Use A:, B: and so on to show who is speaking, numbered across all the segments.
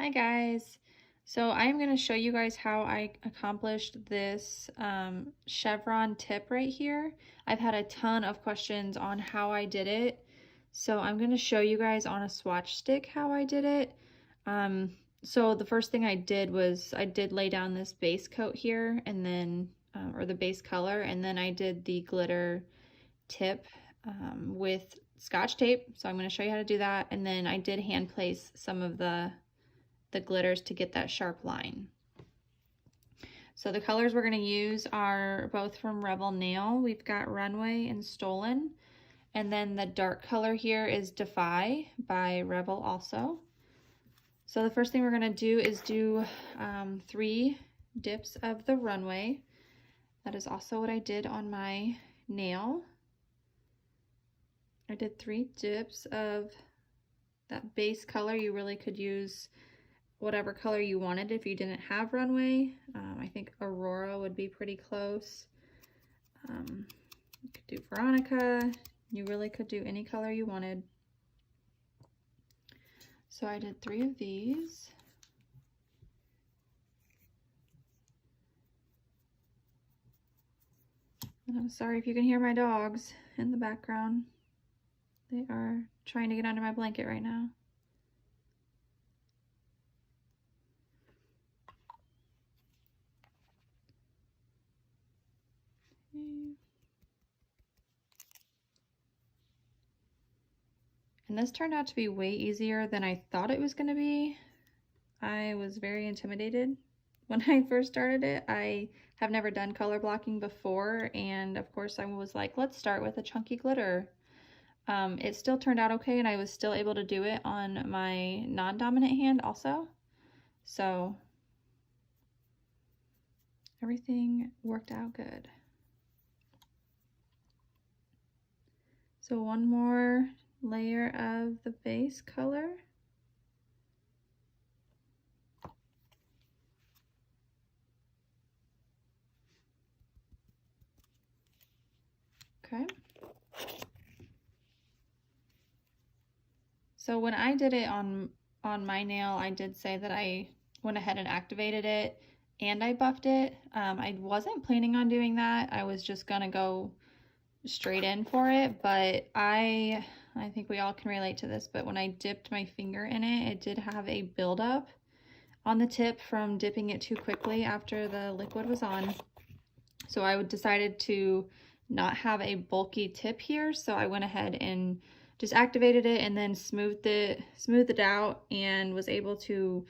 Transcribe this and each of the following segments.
A: Hi guys. So I'm going to show you guys how I accomplished this chevron tip right here. I've had a ton of questions on how I did it. So I'm going to show you guys on a swatch stick how I did it. So the first thing I did was I did lay down this base coat here and then, or the base color, and then I did the glitter tip with Scotch tape. So I'm going to show you how to do that. And then I did hand place some of the glitters to get that sharp line. So the colors we're going to use are both from Revel Nail. We've got Runway and Stolen. And then the dark color here is Defy by Revel also. So the first thing we're going to do is do 3 dips of the Runway. That is also what I did on my nail. I did 3 dips of that base color. You really could use whatever color you wanted if you didn't have Runway. I think Aurora would be pretty close. You could do Veronica. You really could do any color you wanted. So I did 3 of these. And I'm sorry if you can hear my dogs in the background. They are trying to get under my blanket right now. And this turned out to be way easier than I thought it was going to be. I was very intimidated when I first started it. I have never done color blocking before, and of course I was like, let's start with a chunky glitter. It still turned out okay, and I was still able to do it on my non-dominant hand also. So everything worked out good. So one more layer of the base color. Okay. So when I did it on my nail, I did say that I went ahead and activated it and I buffed it. I wasn't planning on doing that. I was just gonna go straight in for it, but I think we all can relate to this, but when I dipped my finger in it, it did have a buildup on the tip from dipping it too quickly after the liquid was on. So I decided to not have a bulky tip here, so I went ahead and just activated it and then smoothed it out and was able to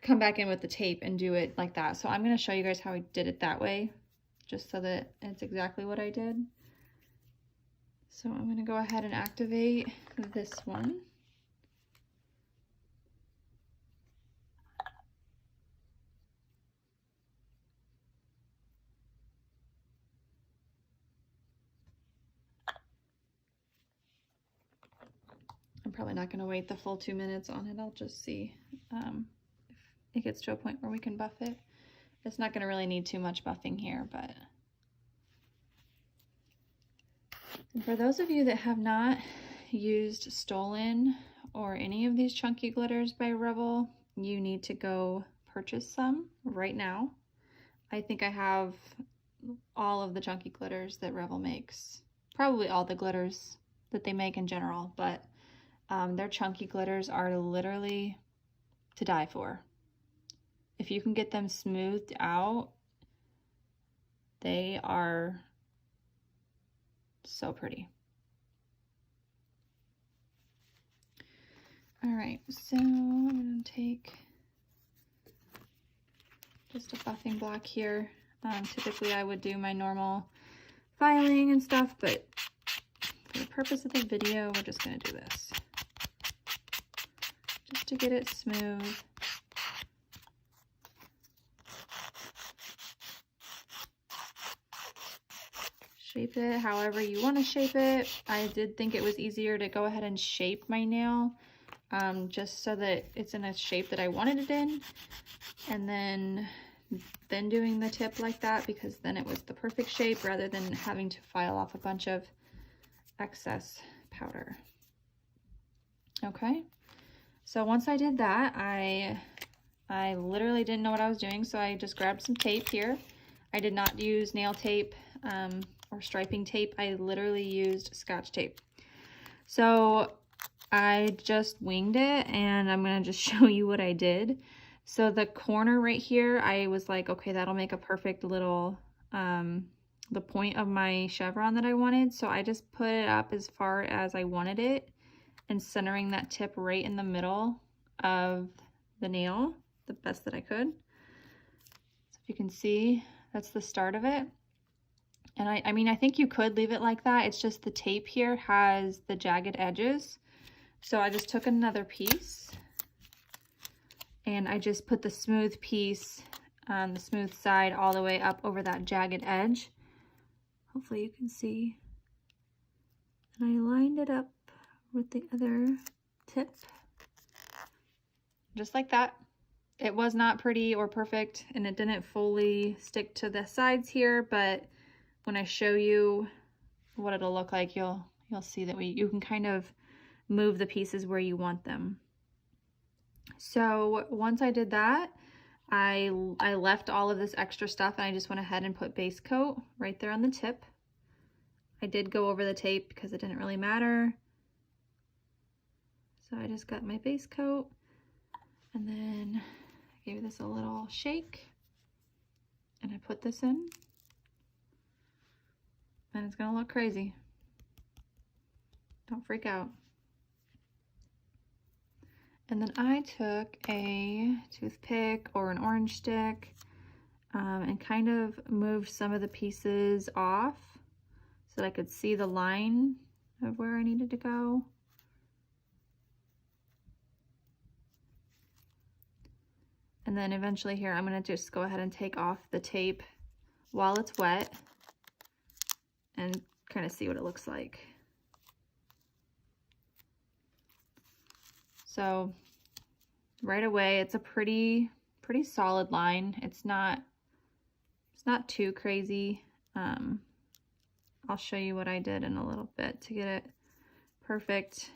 A: come back in with the tape and do it like that. So I'm going to show you guys how I did it that way, just so that it's exactly what I did. So I'm going to go ahead and activate this one. I'm probably not going to wait the full 2 minutes on it. I'll just see if it gets to a point where we can buff it. It's not going to really need too much buffing here, but... And for those of you that have not used Stolen or any of these chunky glitters by Revel, you need to go purchase some right now. I think I have all of the chunky glitters that Revel makes. Probably all the glitters that they make in general, but their chunky glitters are literally to die for. If you can get them smoothed out, they are so pretty. All right, so I'm gonna take just a buffing block here. Typically I would do my normal filing and stuff, but for the purpose of the video, we're just gonna do this. Just to get it smooth. Shape it however you want to shape it. I did think it was easier to go ahead and shape my nail just so that it's in a shape that I wanted it in, and then doing the tip like that, because then it was the perfect shape rather than having to file off a bunch of excess powder. Okay, so once I did that, I I literally didn't know what I was doing, so I just grabbed some tape here. I did not use nail tape or striping tape. I literally used Scotch tape. So I just winged it, and I'm gonna just show you what I did. So the corner right here, I was like, okay, that'll make a perfect little, the point of my chevron that I wanted. So I just put it up as far as I wanted it and centering that tip right in the middle of the nail the best that I could. So if you can see, that's the start of it. And I mean, I think you could leave it like that. It's just the tape here has the jagged edges. So I just took another piece and I just put the smooth piece on the smooth side all the way up over that jagged edge. Hopefully you can see. And I lined it up with the other tip. Just like that. It was not pretty or perfect, and it didn't fully stick to the sides here, but when I show you what it'll look like, you'll see that you can kind of move the pieces where you want them. So once I did that, I left all of this extra stuff and I just went ahead and put base coat right there on the tip. I did go over the tape because it didn't really matter. So I just got my base coat and then I gave this a little shake and I put this in. And it's gonna look crazy. Don't freak out. And then I took a toothpick or an orange stick and kind of moved some of the pieces off so that I could see the line of where I needed to go. And then eventually here, I'm gonna just go ahead and take off the tape while it's wet and kind of see what it looks like. So right away, it's a pretty solid line. It's not too crazy. I'll show you what I did in a little bit to get it perfect.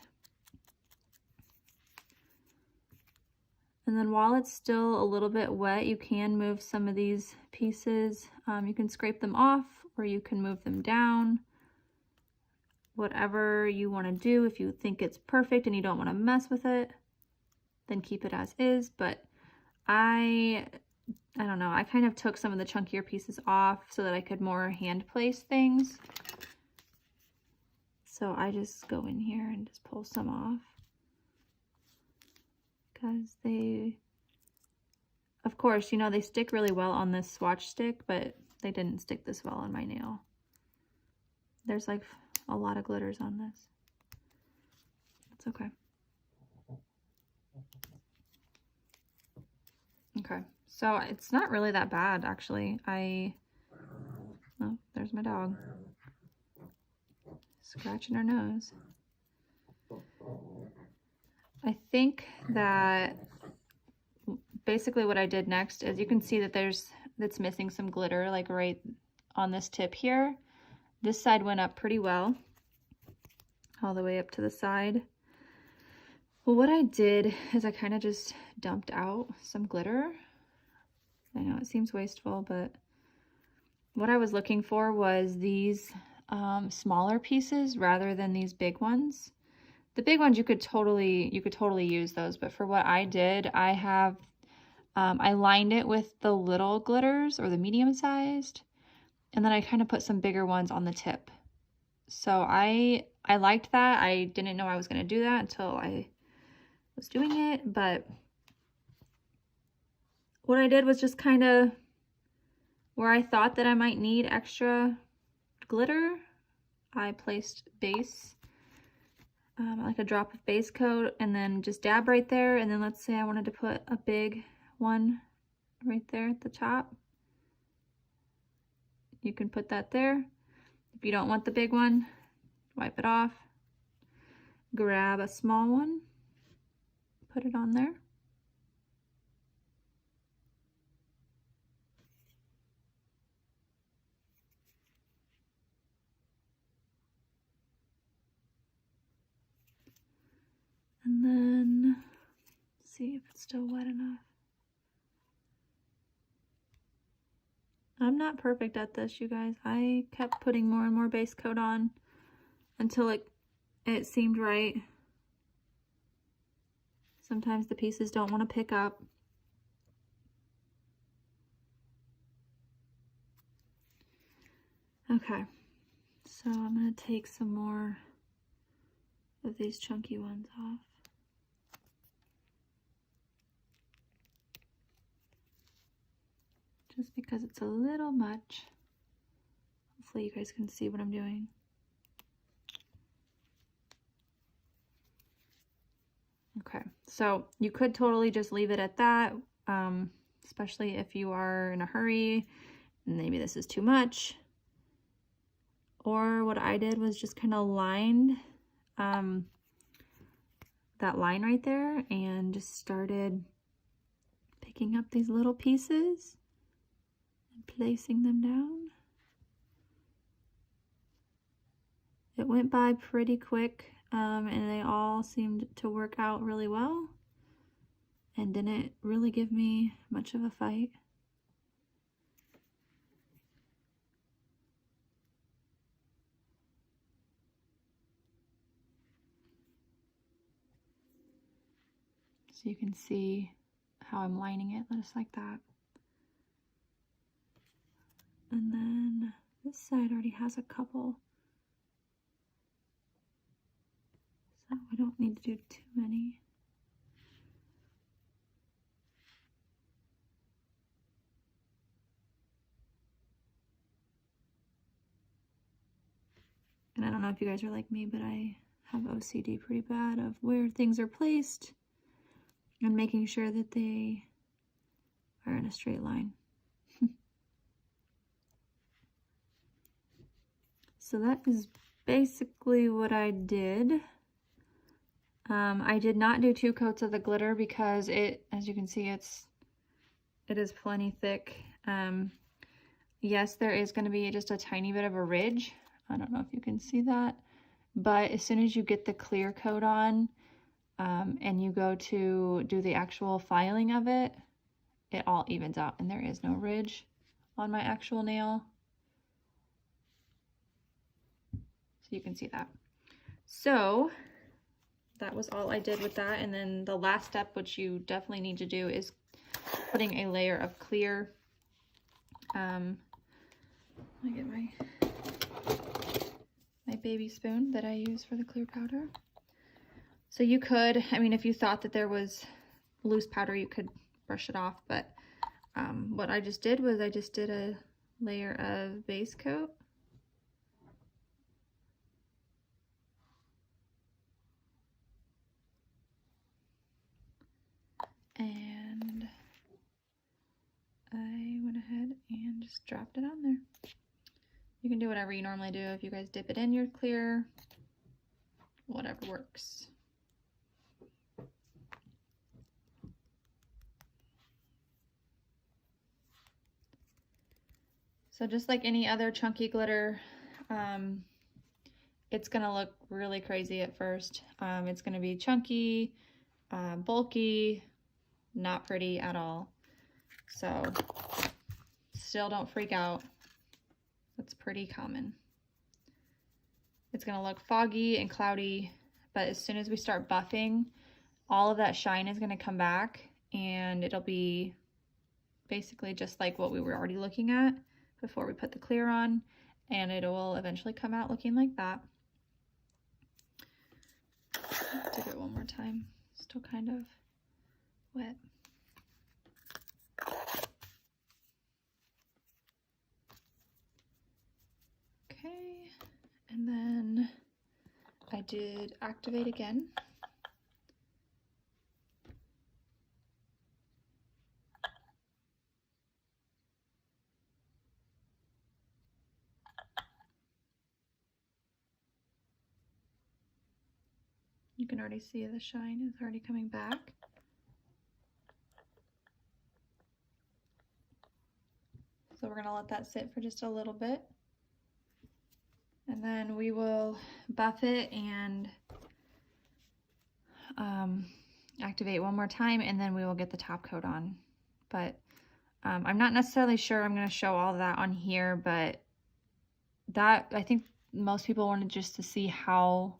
A: And then while it's still a little bit wet, you can move some of these pieces. You can scrape them off or you can move them down. Whatever you want to do. If you think it's perfect and you don't want to mess with it, then keep it as is. But I don't know, I kind of took some of the chunkier pieces off so that I could more hand place things. So I just go in here and just pull some off. Because they, of course, you know, they stick really well on this swatch stick, but they didn't stick this well on my nail. There's like a lot of glitters on this. It's okay. Okay, so it's not really that bad, actually. Oh, there's my dog. Scratching her nose. I think that basically what I did next is you can see that that's missing some glitter, like right on this tip here. This side went up pretty well, all the way up to the side. Well, what I did is I kind of just dumped out some glitter. I know it seems wasteful, but what I was looking for was these smaller pieces rather than these big ones. The big ones you could totally use those, but for what I did, I have I lined it with the little glitters or the medium sized, and then I kind of put some bigger ones on the tip. So I liked that. I didn't know I was going to do that until I was doing it, but what I did was just kind of where I thought that I might need extra glitter, I placed base, like a drop of base coat, and then just dab right there. And then let's say I wanted to put a big one right there at the top. You can put that there. If you don't want the big one, wipe it off. Grab a small one, put it on there. And then see if it's still wet enough. I'm not perfect at this, you guys. I kept putting more and more base coat on until it seemed right. Sometimes the pieces don't want to pick up. Okay, so I'm going to take some more of these chunky ones off. Just because it's a little much. Hopefully you guys can see what I'm doing. Okay, so you could totally just leave it at that, especially if you are in a hurry and maybe this is too much. Or what I did was just kind of lined that line right there and just started picking up these little pieces and placing them down. It went by pretty quick, and they all seemed to work out really well and didn't really give me much of a fight. So you can see how I'm lining it just like that. And then this side already has a couple, so we don't need to do too many. And I don't know if you guys are like me, but I have OCD pretty bad of where things are placed and making sure that they are in a straight line. So that is basically what I did. I did not do 2 coats of the glitter because it, as you can see, it is plenty thick. Yes, there is going to be just a tiny bit of a ridge. I don't know if you can see that, but as soon as you get the clear coat on and you go to do the actual filing of it, it all evens out and there is no ridge on my actual nail. So you can see that. So that was all I did with that. And then the last step, which you definitely need to do, is putting a layer of clear. Let me get my baby spoon that I use for the clear powder. So you could, I mean, if you thought that there was loose powder, you could brush it off. But what I just did was I just did a layer of base coat. And I went ahead and just dropped it on there. You can do whatever you normally do. If you guys dip it in your clear, whatever works. So just like any other chunky glitter, it's gonna look really crazy at first. It's gonna be chunky, bulky, not pretty at all. So still don't freak out. That's pretty common. It's gonna look foggy and cloudy, but as soon as we start buffing, all of that shine is gonna come back and it'll be basically just like what we were already looking at before we put the clear on, and it will eventually come out looking like that. Dip it one more time. Still kind of wet. Okay, and then I did activate again. You can already see the shine is already coming back. So we're gonna let that sit for just a little bit. And then we will buff it and activate one more time, and then we will get the top coat on. But I'm not necessarily sure I'm going to show all of that on here, but that, I think most people wanted just to see how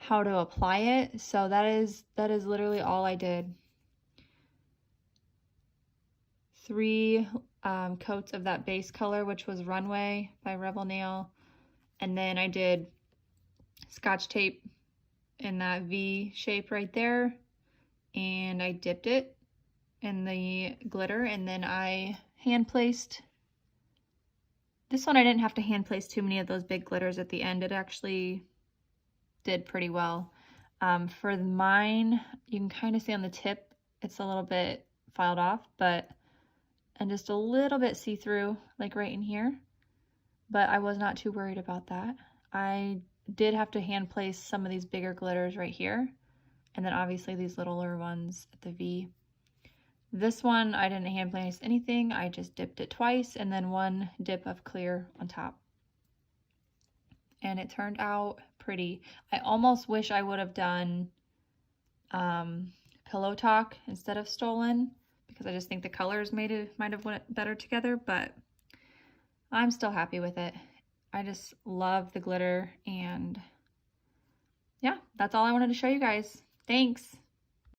A: to apply it. So that is literally all I did. 3 coats of that base color, which was Runway by Revel Nail. And then I did Scotch tape in that V shape right there. And I dipped it in the glitter, and then I hand placed. This one I didn't have to hand place too many of those big glitters at the end. It actually did pretty well. For mine, you can kind of see on the tip, it's a little bit filed off, and just a little bit see-through, like right in here. But I was not too worried about that. I did have to hand place some of these bigger glitters right here, and then obviously these littler ones at the V. This one, I didn't hand place anything. I just dipped it twice and then 1 dip of clear on top. And it turned out pretty. I almost wish I would have done Pillow Talk instead of Stolen, because I just think the colors might have went better together, but I'm still happy with it. I just love the glitter, and yeah, that's all I wanted to show you guys. Thanks.